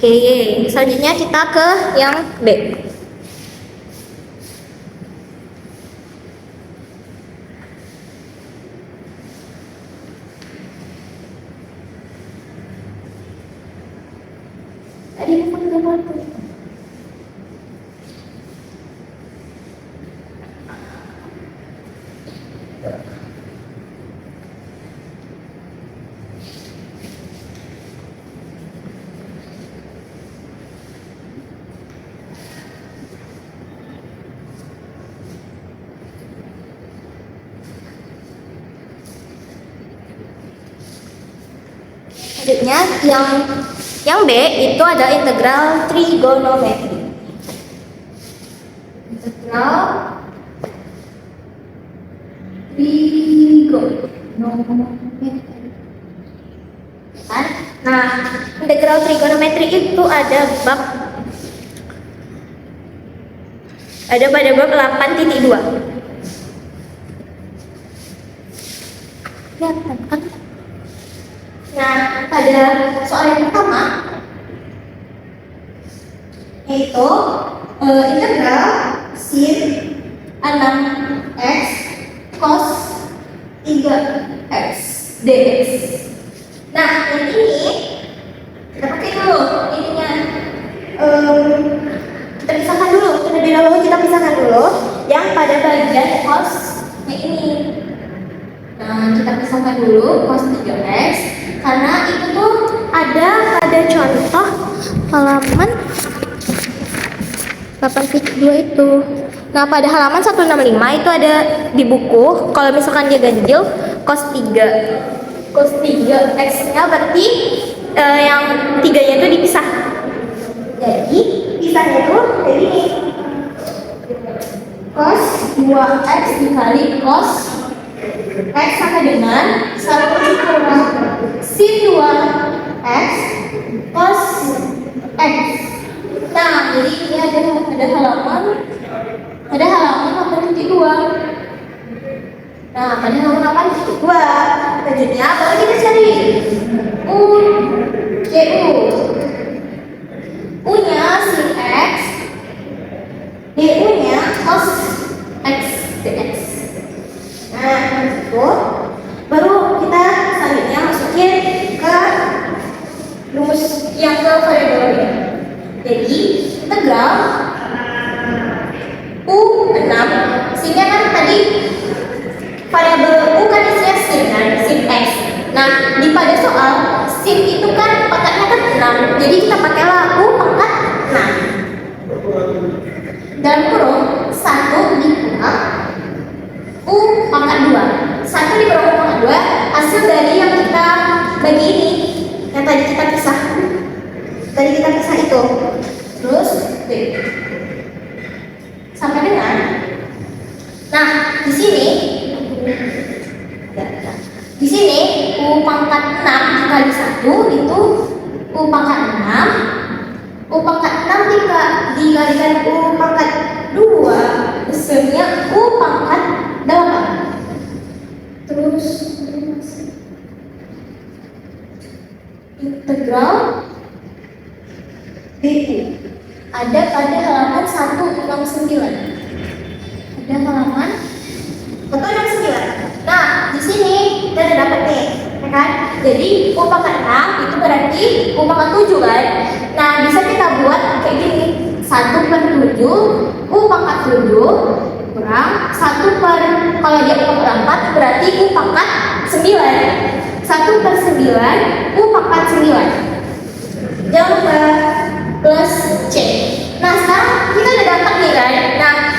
Oke, selanjutnya kita ke yang B. Selanjutnya yang B itu adalah integral trigonometri. Integral trigonometri. Nah, integral trigonometri itu ada pada bab 8.2. Ya, kan? Nah, pada soal yang pertama yaitu integral sin 6x cos 3x dx. Nah, yang ini kita pakai dulu ininya. Kita pisahkan dulu, terlebih dahulu kita pisahkan dulu yang pada bagian cos ini. Nah, kita pisahkan dulu cos 3x karena itu tuh ada pada contoh halaman 8.2 itu. Nah, pada halaman 165 itu ada di buku, kalau misalkan dia ganjil cos 3 x-nya berarti yang 3-nya itu dipisah. Jadi pisahnya itu kayak gini. Cos 2x dikali cos x sama dengan 1 kurang sin 2x cos x. Nah, jadi ini ada halaman 8.2. Nah, pada halaman 8.2 selanjutnya baru kita cari U-nya sin x, du-nya cos x dx. Nah, itu baru kita selanjutnya masukin ke rumus yang ke variabelnya. Jadi integral U6 sinnya kan tadi variabel U kan isinya sin x. Nah, di pada soal sin itu kan pangkatnya kan 6. Jadi kita pakailah U pangkat 6. Dalam kurung 1 dikurang U pangkat 2. 1 dikurang U pangkat 2 hasil dari yang kita bagi ini. Yang tadi kita pisah. Itu. Terus B. Sampai dengan. Nah, di sini U pangkat 6 dikali 1 itu U pangkat 6. U pangkat 6 dikalikan U pangkat 2 hasilnya U pangkat 8. Terus integral du ada pada halaman 169. Ada halaman 169. Nah, di sini kita udah dapat nih, ya kan? Jadi U pangkat 6 itu berarti U pangkat 7 kan? Nah, bisa kita buat kayak gini. 1/7 U pangkat 7 kurang 1 kalau dia U pangkat 4 berarti U pangkat 9. 1/9 U pangkat 9. Jangan lupa plus C. Nah, sekarang kita udah dapat nih kan? Nah,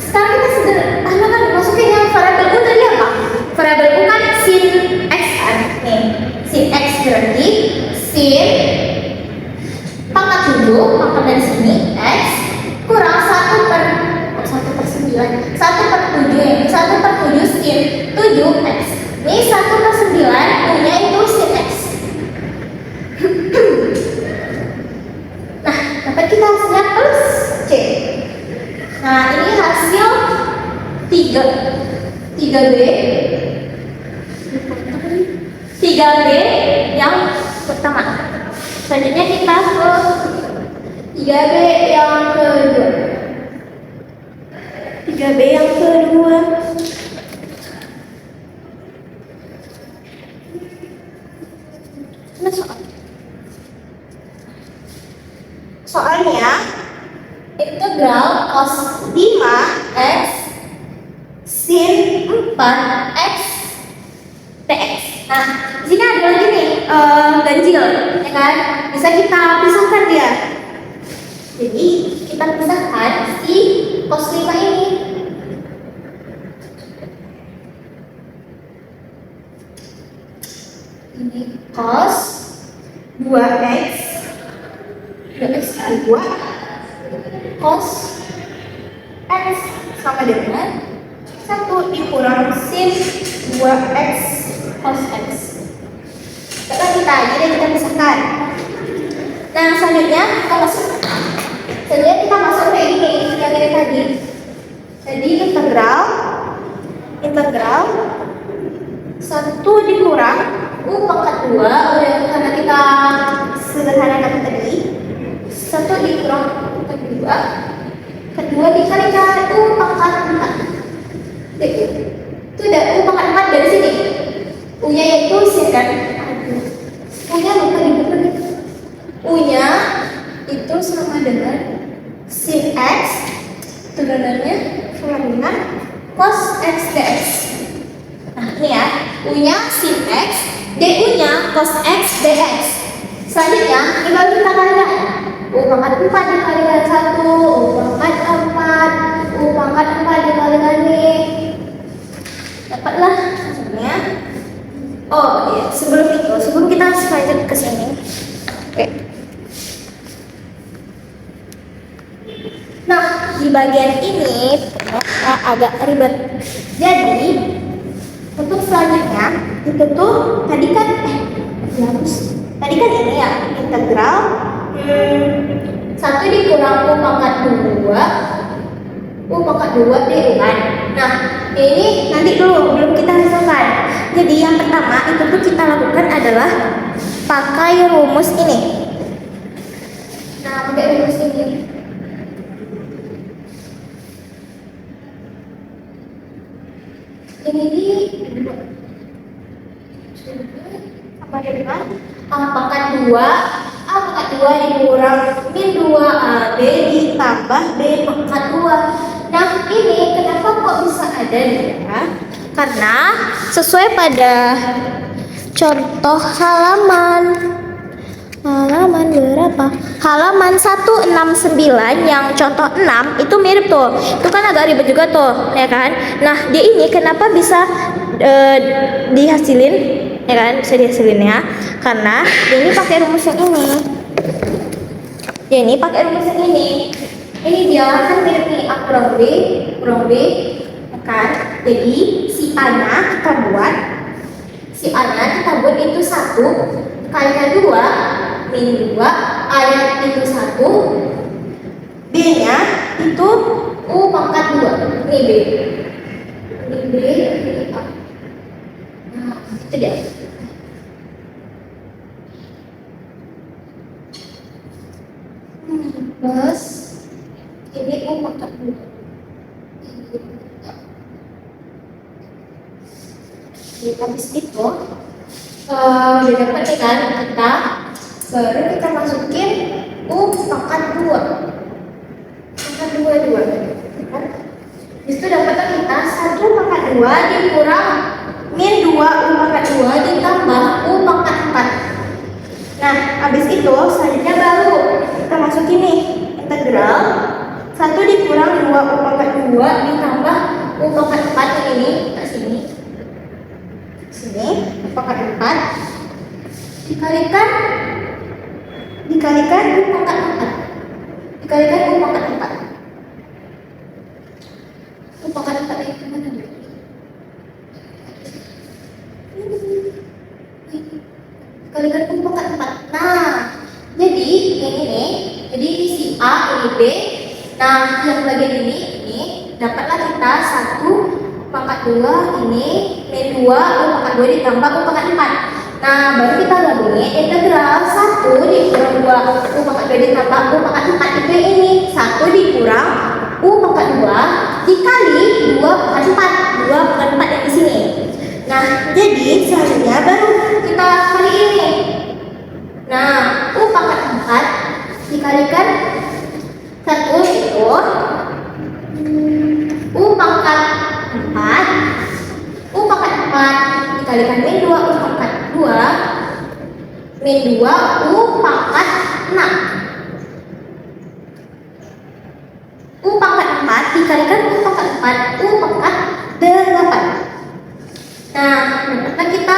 sekarang kita sederhanakan masukin yang variabel U tadi apa? Variabel U kan sin x kan? Nih, sin x berarti sin pangkat 7, pangkat dari sini x kurang 1/9. 1/7 ya. 1/7 sin 7x. Ini 1/9 U-nya itu sin x. Nah, dapat kita hasilnya plus C. Nah, ini hasil 3B yang pertama. Selanjutnya kita ke 3B yang kedua. 3B yang kedua. Nah, soalnya integral cos 5x sin 4x dx. Nah, di sini ada lagi nih ganjil, ya kan? Bisa kita pisahkan dia. Jadi kita pisahkan si cos 5 ini. Ini cos 2x 2 cos x sama dengan 1 dikurang sin 2x cos x. Kita kita pisahkan. Nah, selanjutnya kita masuk kayak gini yang ini tadi. Jadi integral 1 dikurang u pangkat 2 karena kita sederhanakan tadi. 1 dikurang u pangkat 2 kedua dikalikan u pangkat 4. Itu udah u pangkat 4 dari sini. U-nya yaitu sin kan? U-nya lupa dibuat. U-nya itu sama dengan sin x turunannya sama dengan cos x dx. Nah, ini ya, U-nya sin x, DU-nya cos x dx. Selanjutnya, ini baru kita kalikan. U pangkat 4 dikalikan 1, U pangkat 4, U pangkat 4 dikalikan nih. Dapatlah hasilnya. Oh iya, sebelum kita lanjut ke sini. Oke. Nah, di bagian ini agak ribet. Jadi, untuk selanjutnya itu tuh tadi kan ini ya integral 1 dikurang u pangkat 2 DU kan. Nah, ini nanti dulu belum kita hasilkan. Jadi yang pertama itu tuh kita lakukan adalah pakai rumus ini. Nah, pakai rumus ini. Ini sama dengan A pangkat 2 dikurang min 2AB ditambah B pangkat 2. Nah, ini kenapa kok bisa ada ya? Karena sesuai pada contoh halaman berapa? Halaman 169 yang contoh 6 itu mirip tuh. Itu kan agak ribet juga tuh, ya kan? Nah, dia ini kenapa bisa dihasilin? Ya kan, bisa dihasilin ya. Karena dia ini pakai rumus yang ini. Ini Ini dia kan mirip nih A kurang B, ya kan? Jadi si A-nya kita buat itu 1 kalikan 2 min 2 A-nya itu 1, B-nya itu U pangkat 2. Ini B, ini A. Nah, itu dia. Plus ini U pangkat 2. Habis itu udah dapat nih kan kita, baru kita masukin U pangkat 2 kan? Itu dapatnya kita 1 pangkat 2 dikurang min 2 U pangkat 2 ditambah U pangkat 4. Nah, habis itu selanjutnya baru kita masukin nih integral 1 dikurang 2 U pangkat 2 ditambah U pangkat 4 yang ini kita sini U pangkat 4 dikalikan U pangkat 4 U pangkat 4 itu mana? Dikalikan U pangkat 4. Nah, jadi ini nih, jadi ini si A, ini B. Nah, yang bagian ini dapatlah kita 1 pangkat 2 ini min 2 U pangkat 2 ditambah U pangkat 4. Nah, baru kita gabungin integral 1 dikurang 2 U pangkat 2 ditambah U pangkat 4 itu ini 1 dikurang U pangkat 2 dikali 2 pangkat 4 2 pangkat 4 yang di sini. Nah, jadi selanjutnya baru kita kali ini. Nah, U pangkat 4 dikalikan 1 itu U pangkat 4 U pangkat 4 dikalikan min 2 U pangkat 2 min 2 U pangkat 6 U pangkat 4 dikalikan U pangkat 4 U pangkat 8. Nah, dapatkan kita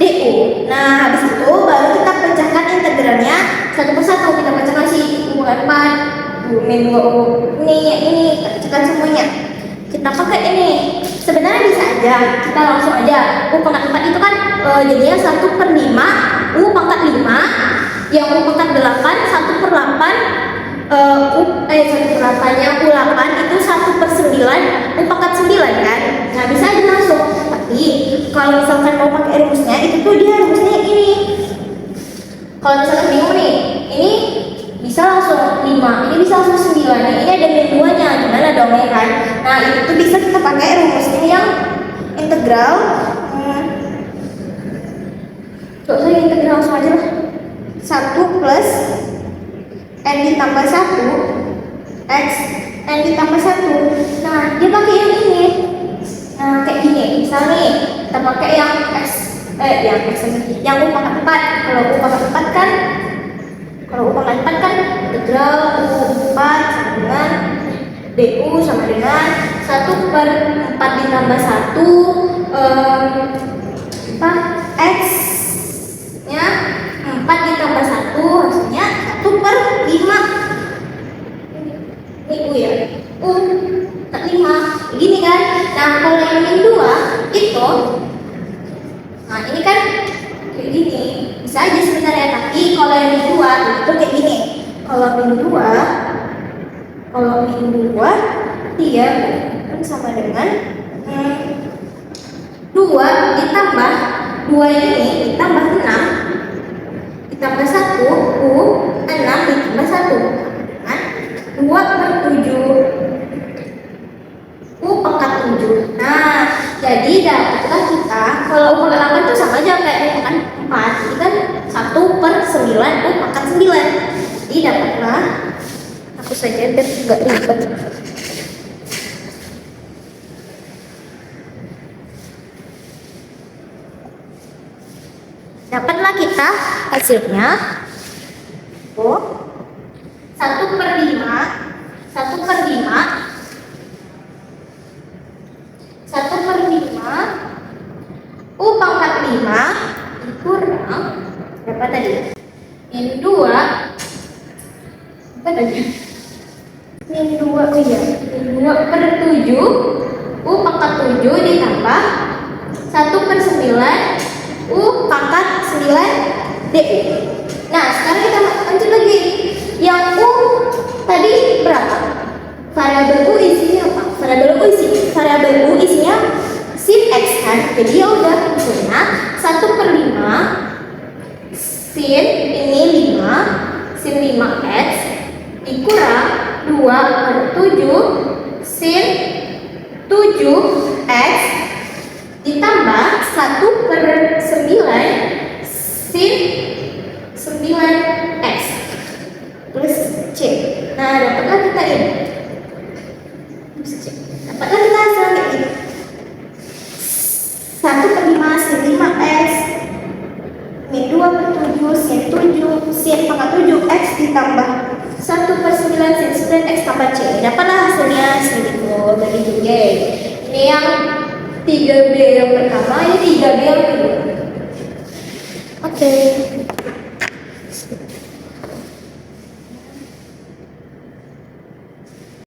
DU. Nah, habis itu baru kita pecahkan integralnya satu persatu. Kita pecahkan si U pangkat 4 min 2 U ini kita pecahkan semuanya. Kita pakai ini. Sebenarnya bisa aja kita langsung aja U pangkat 4 itu kan jadinya 1/5 U pangkat 5 yang U pangkat 8 1/8 1/8 yang U8 itu 1/9 U pangkat 9 kan. Nah, bisa aja langsung. Tapi kalau misalkan mau pakai rumusnya itu tuh dia rumusnya ini. Kalau misalkan bingung nih, ini bisa langsung 5, ini bisa langsung 9, ini ada min 2 nya, gimana dong ya kan? Nah, itu tuh bisa kita pakai rumusnya yang integral saya integral langsung aja lah 1 plus N ditambah 1 X N ditambah 1. Nah, dia pakai yang ini. Nah, kayak gini, misal nih kita pakai yang yang U pangkat 4. Kalau U pangkat 4 kan integral U4 sama dengan DU sama dengan 1/4 ditambah 1 X nya 4 ditambah 1 hasilnya 1/5. Ini U ya, U tak 5 begini kan. Nah, kalau yang min 2 itu, nah ini kan kayak gini, bisa aja sebenarnya, tapi kalau yang min 2 itu kayak gini. Kalau min 2 dia kan sama dengan 2 ditambah 2 ini ditambah 6 ditambah 1 U 6 ditambah 1 kan 2/7 U pangkat 7. Nah, jadi dapatlah kita kalau U pangkat 8 itu sama aja kayak U pangkat 4. Jadi kan 1/9 U pangkat 9. Jadi dapatlah, aku saja biar enggak ribet. Dapatlah kita hasilnya 1/5 U pangkat 5 dikurang berapa tadi? Min 2 apa tadi? Min 2 min 2/7 U pangkat 7 ditambah 1/9 U pangkat 9 DU. Nah, sekarang kita lanjut lagi. Yang U tadi berapa? Variabel U isinya apa? Variabel U isinya sin X kan. Jadi ya udah maksudnya 1/5 sin ini 5 sin 5X dikurang 2/7 sin 7X ditambah 1/9 sin 9X plus C. Nah, dapatlah kita ini. Dapatlah kita hasilnya ini. 1/5 sin 5X min 2/7 sin 7 sin pangkat 7X ditambah 1/9 sin 9X tambah C. Dapatlah hasilnya segitu dari G. Ini yang 3B yang pertama, ini 3B yang kedua. Oke.